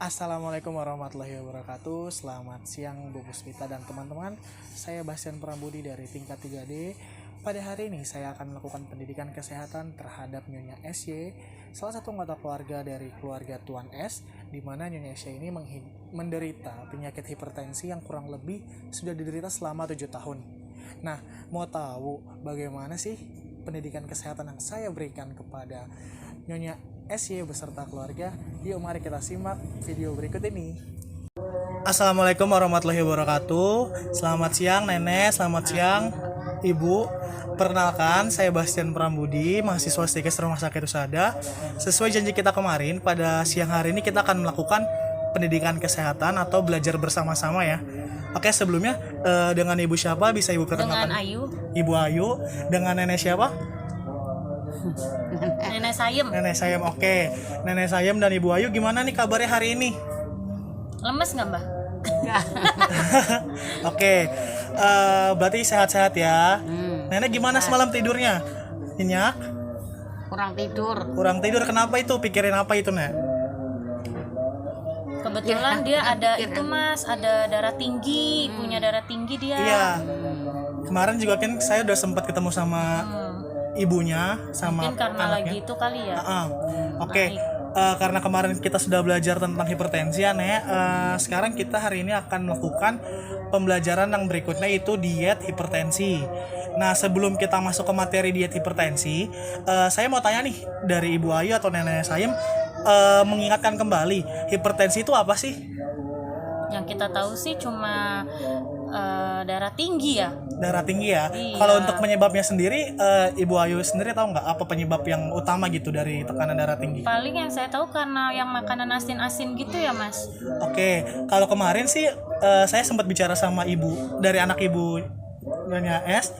Assalamualaikum warahmatullahi wabarakatuh. Selamat siang Bu Puspita dan teman-teman. Saya Bastian Prambudi dari tingkat 3D. Pada hari ini saya akan melakukan pendidikan kesehatan terhadap Nyonya SY, salah satu anggota keluarga dari keluarga Tuan S, di mana Nyonya SY ini menderita penyakit hipertensi yang kurang lebih sudah diderita selama 7 tahun. Nah, mau tahu bagaimana sih pendidikan kesehatan yang saya berikan kepada Nyonya SY beserta keluarga? Yuk mari kita simak video berikut ini. Assalamualaikum warahmatullahi wabarakatuh. Selamat siang Nenek, selamat siang Ibu. Perkenalkan, saya Bastian Prambudi, mahasiswa Stikes Rumah Sakit Husada. Sesuai janji kita kemarin, pada siang hari ini kita akan melakukan pendidikan kesehatan atau belajar bersama-sama ya. Oke, sebelumnya dengan Ibu siapa? Bisa Ibu perkenalkan? Dengan Ayu. Ibu Ayu. Dengan Nenek siapa? Nenek Sayem. Nenek Sayem, oke. Nenek Sayem dan Ibu Ayu gimana nih kabarnya hari ini? Lemes nggak Mbak? Oke, berarti sehat-sehat ya. Nenek gimana semalam tidurnya? Nyenyak? Kurang tidur. Kenapa itu? Pikirin apa itu, Nek? Kebetulan dia ada itu Mas, ada darah tinggi, punya darah tinggi dia. Iya. Kemarin juga kan saya udah sempat ketemu sama ibunya, sama Mungkin karena anaknya. lagi itu kali ya. Oke. Karena kemarin kita sudah belajar tentang hipertensi ya, Nek. Sekarang kita hari ini akan melakukan pembelajaran yang berikutnya, itu diet hipertensi. Nah, sebelum kita masuk ke materi diet hipertensi, saya mau tanya nih dari Ibu Ayu atau Nenek Sayem, mengingatkan kembali, hipertensi itu apa sih? Yang kita tahu sih cuma darah tinggi ya. Darah tinggi ya. Iya. Kalau untuk penyebabnya sendiri, Ibu Ayu sendiri tahu nggak apa penyebab yang utama gitu dari tekanan darah tinggi? Paling yang saya tahu karena yang makanan asin-asin gitu ya Mas. Oke, kalau kemarin sih saya sempat bicara sama ibu dari anak ibu Nyonya S.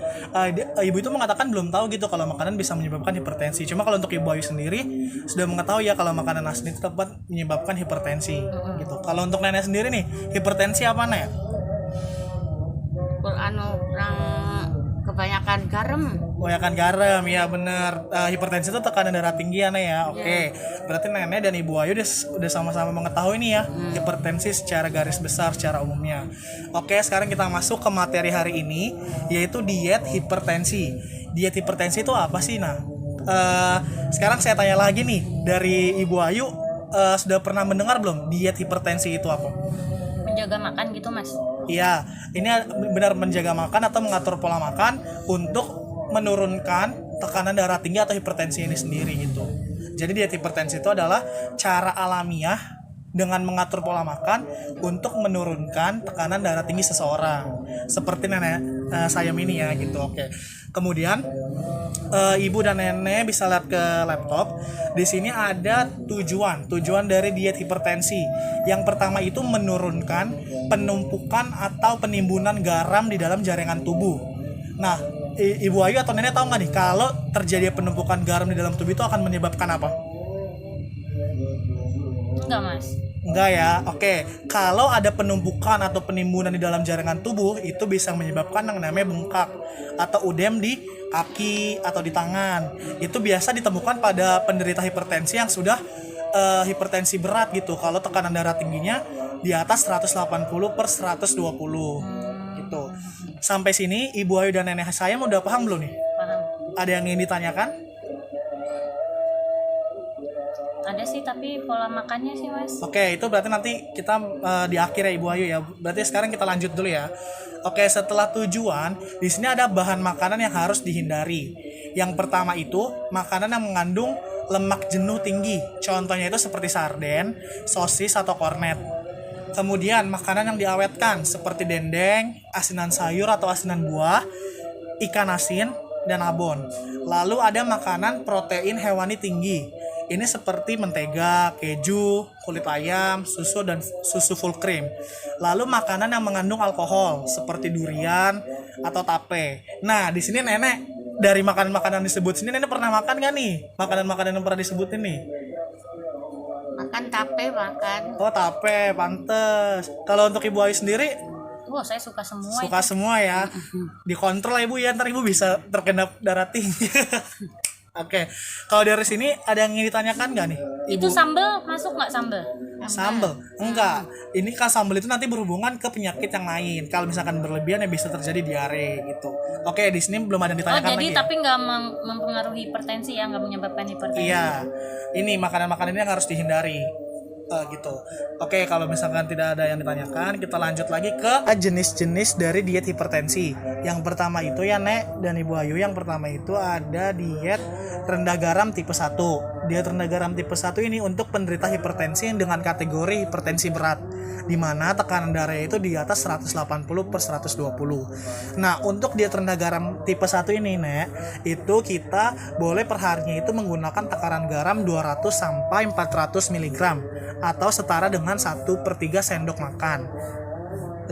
Ibu itu mengatakan belum tahu gitu kalau makanan bisa menyebabkan hipertensi. Cuma kalau untuk Ibu Ayu sendiri sudah mengetahui ya kalau makanan asin itu dapat menyebabkan hipertensi gitu. Kalau untuk Nenek sendiri nih, hipertensi apa, Nek? Kurang kebanyakan garam. Kebanyakan garam, ya bener. Hipertensi itu tekanan darah tinggi ya, Nek ya. Oke, berarti Nenek dan Ibu Ayu udah sama-sama mengetahui nih ya hipertensi secara garis besar secara umumnya. Oke, sekarang kita masuk ke materi hari ini, yaitu diet hipertensi. Diet hipertensi itu apa sih? Nah, sekarang saya tanya lagi nih dari Ibu Ayu, sudah pernah mendengar belum diet hipertensi itu apa? Menjaga makan gitu Mas. Iya, ini benar menjaga makan atau mengatur pola makan untuk menurunkan tekanan darah tinggi atau hipertensi ini sendiri gitu. Jadi diet hipertensi itu adalah cara alamiah dengan mengatur pola makan untuk menurunkan tekanan darah tinggi seseorang. Seperti Nenek Sayem ini ya gitu. Oke. Kemudian Ibu dan Nenek bisa lihat ke laptop. Di sini ada tujuan dari diet hipertensi. Yang pertama itu menurunkan penumpukan atau penimbunan garam di dalam jaringan tubuh. Nah, Ibu Ayu atau Nenek tahu nggak nih kalau terjadi penumpukan garam di dalam tubuh itu akan menyebabkan apa? Enggak Mas. Enggak ya. Oke, kalau ada penumpukan atau penimbunan di dalam jaringan tubuh itu bisa menyebabkan yang namanya bengkak atau udem di kaki atau di tangan. Itu biasa ditemukan pada penderita hipertensi yang sudah hipertensi berat gitu. Kalau tekanan darah tingginya di atas 180/120 gitu. Sampai sini Ibu Ayu dan Nenek saya udah paham belum nih? Paham. Ada yang ingin ditanyakan? Ada sih tapi pola makannya sih Mas. Oke, itu berarti nanti kita di akhir ya Ibu Ayu ya. Berarti sekarang kita lanjut dulu ya. Oke, setelah tujuan, di sini ada bahan makanan yang harus dihindari. Yang pertama itu makanan yang mengandung lemak jenuh tinggi. Contohnya itu seperti sarden, sosis atau kornet. Kemudian makanan yang diawetkan seperti dendeng, asinan sayur atau asinan buah, ikan asin, dan abon. Lalu ada makanan protein hewani tinggi. Ini seperti mentega, keju, kulit ayam, susu dan susu full cream. Lalu makanan yang mengandung alkohol seperti durian atau tape. Nah, di sini Nenek dari makanan-makanan disebut sini Nenek pernah makan nggak nih? Makanan-makanan yang pernah disebutin nih? Makan tape makan. Oh, tape, pantes. Kalau untuk Ibu Ayu sendiri, Wah, saya suka semua. suka semua ya. Dikontrol ya Ibu ya, ntar Ibu bisa terkena darah tinggi. Oke, kalau dari sini ada yang ingin ditanyakan nggak nih? Itu sambal masuk nggak sambal? Sambal? Enggak. Ini kan sambal itu nanti berhubungan ke penyakit yang lain. Kalau misalkan berlebihan ya bisa terjadi diare gitu. Oke, di sini belum ada yang Oh ditanyakan jadi lagi. Ya? tapi nggak mempengaruhi hipertensi ya, nggak menyebabkan hipertensi? Iya. Ini makanan-makanan ini yang harus dihindari. Gitu. Oke, kalau misalkan tidak ada yang ditanyakan, kita lanjut lagi ke jenis-jenis dari diet hipertensi. Yang pertama itu ya Nek dan Ibu Ayu, yang pertama itu ada diet rendah garam tipe 1. Diet rendah garam tipe 1 ini untuk penderita hipertensi yang dengan kategori hipertensi berat, di mana tekanan darahnya itu di atas 180/120. Nah, untuk diet rendah garam tipe 1 ini Nek, itu kita boleh perharinya itu menggunakan takaran garam 200 sampai 400 mg atau setara dengan 1/3 sendok makan.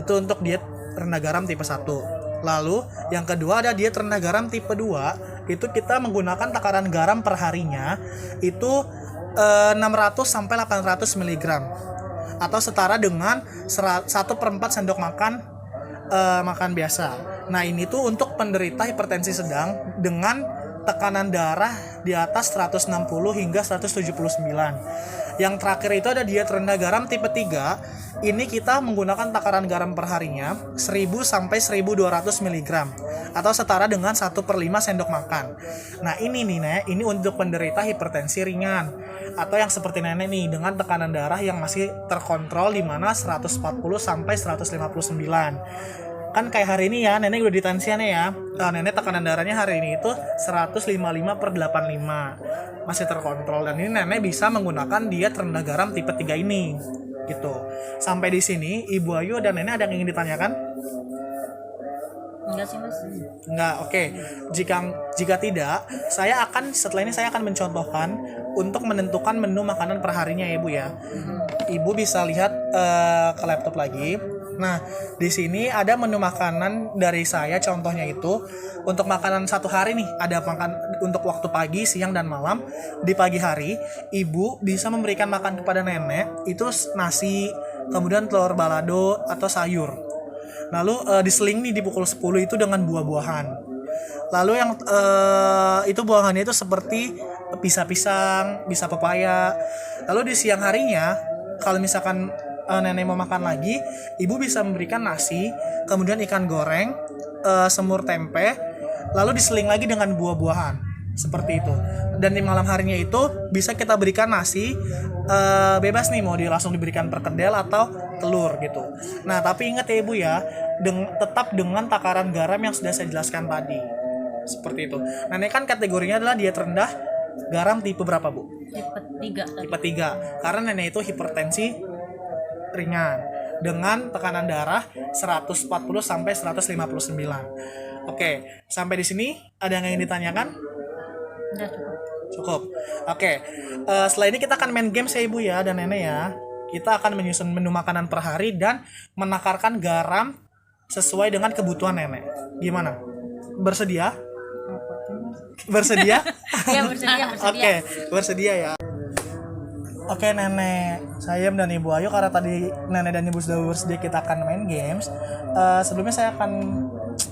Itu untuk diet rendah garam tipe 1. Lalu yang kedua ada diet rendah garam tipe 2. Itu kita menggunakan takaran garam perharinya itu 600 sampai 800 mg atau setara dengan 1/4 sendok makan makan biasa. Nah, ini tuh untuk penderita hipertensi sedang dengan tekanan darah di atas 160 hingga 179. Yang terakhir itu ada diet rendah garam tipe 3. Ini kita menggunakan takaran garam perharinya 1000 sampai 1200 mg atau setara dengan 1/5 sendok makan. Nah, ini nih Nek, ini untuk penderita hipertensi ringan atau yang seperti Nenek nih dengan tekanan darah yang masih terkontrol di mana 140 sampai 159. Kan kayak hari ini ya, Nenek udah ditensiannya ya. Nenek tekanan darahnya hari ini itu 155/85. Masih terkontrol, dan ini Nenek bisa menggunakan diet rendah garam tipe 3 ini. Gitu. Sampai di sini Ibu Ayu dan Nenek ada yang ingin ditanyakan? Enggak sih Mas. Enggak, oke. Jika tidak, setelah ini saya akan mencontohkan untuk menentukan menu makanan perharinya ya Ibu ya. Ibu bisa lihat ke laptop lagi. Nah, di sini ada menu makanan dari saya. Contohnya itu untuk makanan satu hari nih, ada makan untuk waktu pagi, siang, dan malam. Di pagi hari, Ibu bisa memberikan makan kepada Nenek itu nasi, kemudian telur balado atau sayur. Lalu diseling nih di pukul 10 itu dengan buah-buahan. Lalu yang itu buahannya itu seperti pisang, bisa pepaya. Lalu di siang harinya, kalau misalkan Nenek mau makan lagi, Ibu bisa memberikan nasi, kemudian ikan goreng, semur tempe, lalu diseling lagi dengan buah-buahan, seperti itu. Dan di malam harinya itu bisa kita berikan nasi, bebas nih mau langsung diberikan perkedel atau telur gitu. Nah, tapi ingat ya Ibu ya, tetap dengan takaran garam yang sudah saya jelaskan tadi, seperti itu. Nah, ini kan kategorinya adalah diet rendah garam tipe berapa Bu? Tipe 3 tadi. Tipe 3. Karena Nenek itu hipertensi ringan dengan tekanan darah 140 sampai 159. Oke, sampai di sini ada yang ingin ditanyakan? Udah cukup. Cukup. Oke. Setelah ini kita akan main games ya Ibu ya dan Nenek ya. Kita akan menyusun menu makanan per hari dan menakarkan garam sesuai dengan kebutuhan Nenek. Gimana? Bersedia? Bersedia? Ya, bersedia. Oke, bersedia ya. Oke Nenek, saya dan Ibu Ayu, karena tadi Nenek dan Ibu sudah bersedia, kita akan main games. Sebelumnya saya akan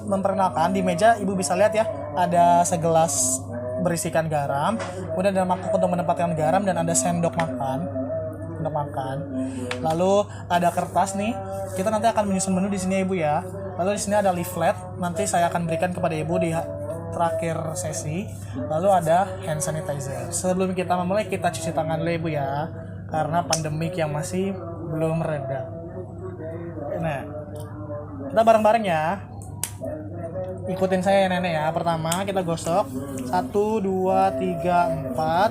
memperkenalkan, di meja Ibu bisa lihat ya, ada segelas berisikan garam, kemudian ada mangkok untuk menempatkan garam, dan ada sendok makan untuk makan. Lalu ada kertas nih, kita nanti akan menyusun menu di sini ya Ibu ya. Lalu di sini ada leaflet, nanti saya akan berikan kepada Ibu di terakhir sesi. Lalu ada hand sanitizer. Sebelum kita memulai, kita cuci tangan dulu Ibu ya, karena pandemik yang masih belum reda. Nah, kita bareng-bareng ya. Ikutin saya ya Nenek ya. Pertama kita gosok 1, 2, 3, 4.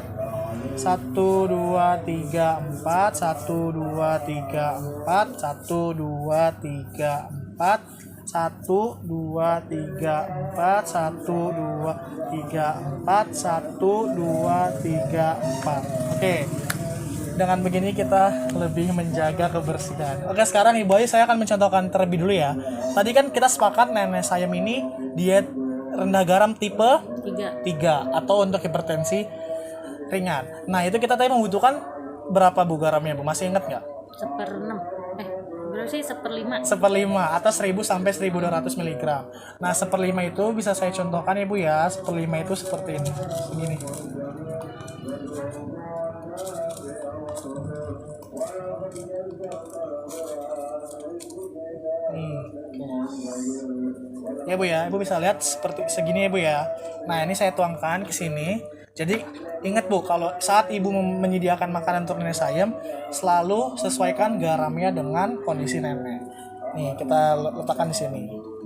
1, 2, 3, 4. 1, 2, 3, 4. 1, 2, 3, 4. 1, 2, 3, 4. 1, 2, 3, 4. 1, 2, 3, 4. Oke. Dengan begini kita lebih menjaga kebersihan. Oke, sekarang Ibu Ayu saya akan mencontohkan terlebih dulu ya. Tadi kan kita sepakat Nenek saya ini diet rendah garam tipe 3 atau untuk hipertensi ringan. Nah, itu kita tadi membutuhkan berapa Bu garamnya Bu? Masih ingat nggak? 1/6. Berarti 1/5. 1/5 atau 1000 sampai 1200 mg. Nah, 1/5 itu bisa saya contohkan ya Bu ya. 1/5 itu seperti ini. Begini. Nih. Ya Bu ya, Ibu bisa lihat seperti segini ya Bu ya. Nah, ini saya tuangkan ke sini. Jadi ingat Bu, kalau saat Ibu menyediakan makanan untuk nenek sayem, selalu sesuaikan garamnya dengan kondisi nenek. Nih, kita letakkan di sini.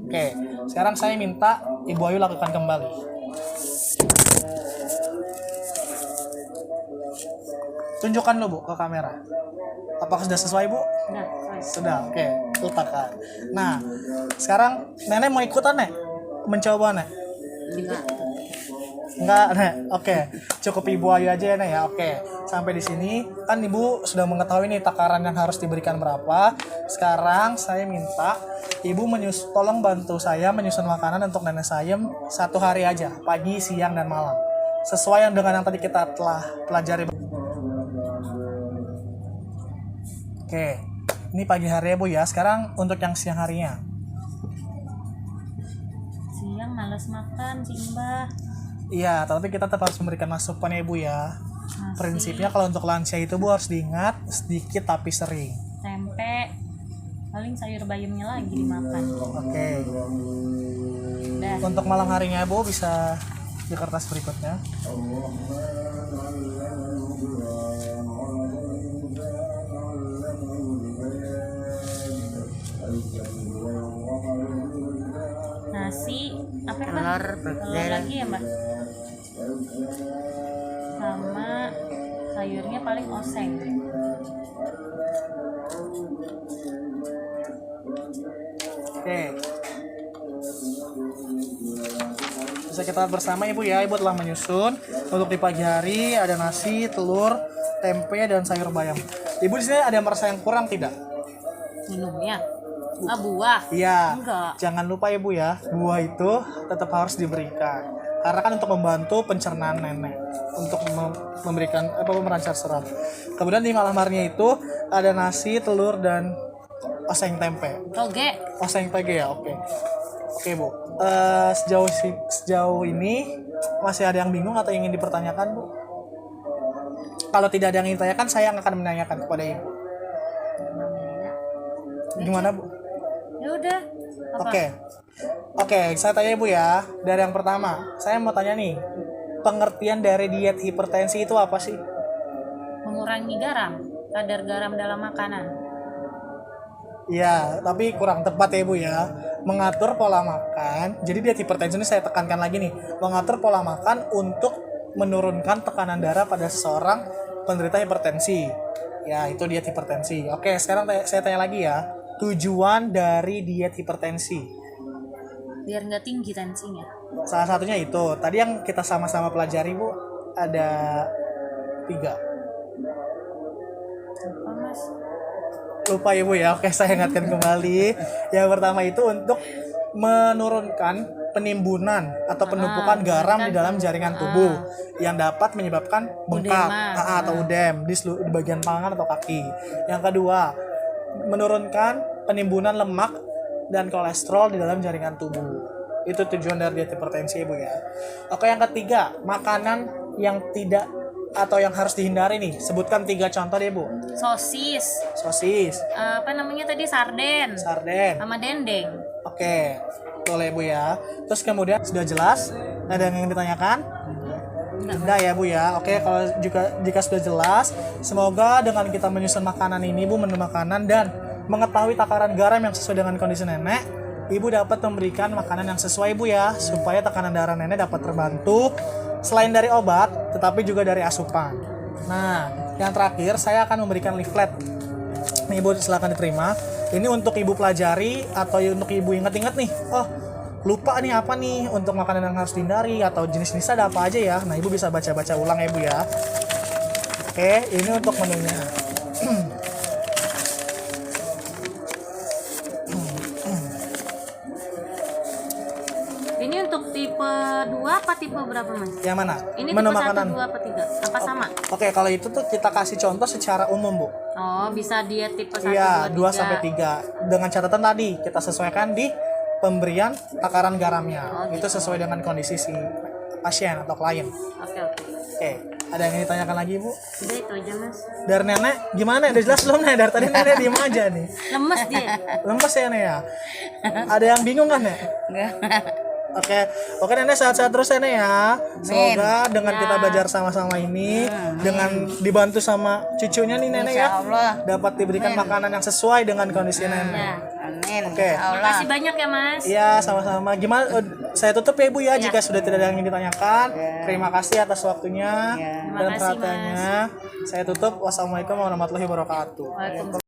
Oke, sekarang saya minta Ibu Ayu lakukan kembali. Tunjukkan dulu Bu ke kamera. Apakah sudah sesuai Bu? Nah, Sudah, oke. Letakkan. Nah, sekarang nenek mau ikutan Nek? Mencoba Nek? Enggak, Nek. Oke. Cukup Ibu Ayu aja ya Nek ya. Oke. Sampai di sini kan Ibu sudah mengetahui nih takaran yang harus diberikan berapa. Sekarang saya minta Ibu tolong bantu saya menyusun makanan untuk nenek sayem 1 hari aja, pagi, siang, dan malam. Sesuai dengan yang tadi kita telah pelajari. Oke, ini pagi hari ya Bu ya. Sekarang untuk yang siang harinya. siang males makan sih Mbah. Iya, tapi kita tetap harus memberikan masukan ya Bu ya. Nasi, Prinsipnya kalau untuk lansia itu Bu harus diingat sedikit tapi sering. tempe, paling sayur bayamnya lagi dimakan. Oke. Udah. Untuk malam harinya Bu bisa di kertas berikutnya. Nasi apa Mbak? Telur Lagi ya Mbak. Sama sayurnya paling oseng. Oke. Bisa kita bersama Ibu ya. Ibu telah menyusun untuk di pagi hari ada nasi, telur, tempe, dan sayur bayam. Ibu di sini ada yang merasa yang kurang tidak? Minumnya. Ah, buah. Iya. Enggak. Jangan lupa ya Bu ya, buah itu tetap harus diberikan. Karena kan untuk membantu pencernaan nenek, untuk memberikan merancar serap. Kemudian di malam harinya itu ada nasi, telur, dan oseng tempe. Toge. Oseng toge ya, oke. Oke Bu. Sejauh ini masih ada yang bingung atau ingin dipertanyakan Bu? Kalau tidak ada yang ingin ditanyakan, saya akan menanyakan kepada Ibu. Gimana Bu? Ya udah. Apa? Oke, saya tanya Ibu ya. Dari yang pertama, saya mau tanya nih, pengertian dari diet hipertensi itu apa sih? Mengurangi garam, kadar garam dalam makanan. Iya, tapi kurang tepat ya Ibu ya. Mengatur pola makan. Jadi diet hipertensi ini saya tekankan lagi nih, mengatur pola makan untuk menurunkan tekanan darah pada seseorang penderita hipertensi. Ya, itu diet hipertensi. Oke, sekarang saya tanya lagi ya. Tujuan dari diet hipertensi. Biar nggak tinggi tensinya. Salah satunya itu. Tadi yang kita sama-sama pelajari Bu, ada 3. Apa Mas? Lupa ya Bu ya. Oke, saya ingatkan kembali. Yang pertama itu untuk menurunkan penimbunan atau penumpukan garam di dalam jaringan tubuh yang dapat menyebabkan bengkak atau udem di bagian tangan atau kaki. Yang kedua, menurunkan penimbunan lemak dan kolesterol di dalam jaringan tubuh. Itu tujuan dari diet hipertensi Ibu ya. Oke, yang ketiga, makanan yang tidak atau yang harus dihindari nih. Sebutkan 3 contoh deh Bu. Sosis. Apa namanya tadi, sarden. Sama dendeng. Oke, boleh Bu ya. Terus kemudian sudah jelas? Ada yang ingin ditanyakan? Tidak ya Bu ya. Oke, kalau jika sudah jelas, semoga dengan kita menyusun makanan ini Bu, menu makanan dan mengetahui takaran garam yang sesuai dengan kondisi nenek, Ibu dapat memberikan makanan yang sesuai Bu ya, supaya tekanan darah nenek dapat terbantu selain dari obat, tetapi juga dari asupan. Nah, yang terakhir saya akan memberikan leaflet. Nih Ibu, silakan diterima. Ini untuk Ibu pelajari atau untuk Ibu ingat-ingat nih. Oh, lupa nih apa nih untuk makanan yang harus dihindari atau jenis-jenis ada apa aja ya. Nah, Ibu bisa baca-baca ulang ya Bu ya. Oke, ini untuk menunya. Ini untuk tipe 2 apa tipe berapa Mas? Yang mana? Ini Menu tipe makanan. 1, 2, apa 3? Apa sama? Oke, kalau itu tuh kita kasih contoh secara umum, Bu. Oh, bisa diet tipe 1, Iya, 2 2, 3. sampai 3. Dengan catatan tadi kita sesuaikan di pemberian takaran garamnya. Itu sesuai dengan kondisi si pasien atau klien. Oke. Oke, ada yang ingin ditanyakan lagi, Bu? Udah itu aja Mas. Dari nenek gimana? Udah jelas belum, Nek? Dari tadi nenek diem aja nih. Lemes dia. Lemes ya, Nek ya? Ada yang bingung kan, Nek? Enggak. Oke Nenek, sehat-sehat terus ya, Nek ya. Semoga dengan kita belajar sama-sama ini, dengan dibantu sama cucunya nih Nenek ya, Insya Allah. dapat diberikan makanan yang sesuai dengan kondisi Nenek. Ya. Amin. Oke. Insya Allah. Makasih banyak ya Mas. Iya, sama-sama. Gimana? Saya tutup ya, Bu ya, jika sudah tidak ada yang ingin ditanyakan. Terima kasih atas waktunya dan Terima kasih, perhatiannya. Saya tutup. Wassalamualaikum warahmatullahi wabarakatuh. Waalaikumsalam.